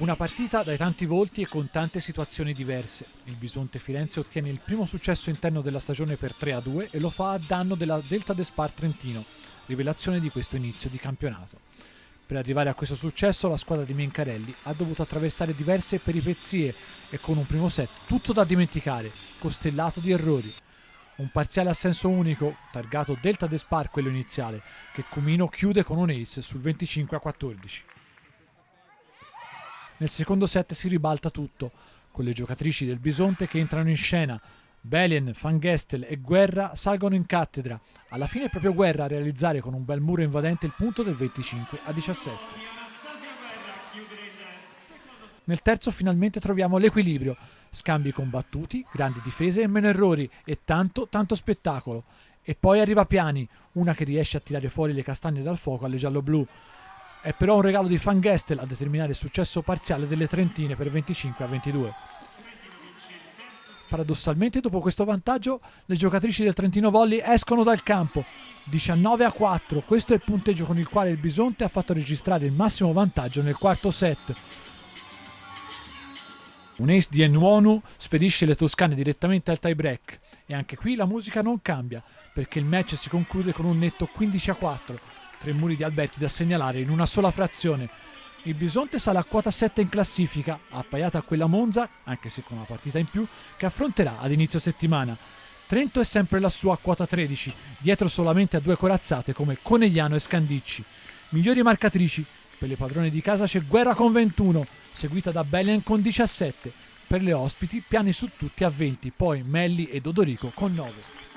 Una partita dai tanti volti e con tante situazioni diverse. Il Bisonte Firenze ottiene il primo successo interno della stagione per 3-2 e lo fa a danno della Delta De Spar Trentino, rivelazione di questo inizio di campionato. Per arrivare a questo successo la squadra di Mencarelli ha dovuto attraversare diverse peripezie e con un primo set tutto da dimenticare, costellato di errori. Un parziale a senso unico, targato Delta De Spar quello iniziale, che Cumino chiude con un ace sul 25-14. Nel secondo set si ribalta tutto, con le giocatrici del Bisonte che entrano in scena. Belien, Van Gestel e Guerra salgono in cattedra. Alla fine è proprio Guerra a realizzare con un bel muro invadente il punto del 25-17. Nel terzo finalmente troviamo l'equilibrio, scambi combattuti, grandi difese e meno errori e tanto spettacolo. E poi arriva Piani, una che riesce a tirare fuori le castagne dal fuoco alle giallo-blu. È però un regalo di Van Gestel a determinare il successo parziale delle trentine per 25-22. Paradossalmente, dopo questo vantaggio, le giocatrici del Trentino Volley escono dal campo. 19-4, questo è il punteggio con il quale il Bisonte ha fatto registrare il massimo vantaggio nel quarto set. Un ace di Enuonu spedisce le toscane direttamente al tie break e anche qui la musica non cambia perché il match si conclude con un netto 15-4, 3 muri di Alberti da segnalare in una sola frazione. Il Bisonte sale a quota 7 in classifica, appaiata a quella Monza, anche se con una partita in più, che affronterà ad inizio settimana. Trento è sempre lassù a quota 13, dietro solamente a 2 corazzate come Conegliano e Scandicci. Migliori marcatrici, per le padrone di casa c'è Guerra con 21, seguita da Belen con 17. Per le ospiti, Piani su tutti a 20, poi Melli e Dodorico con 9.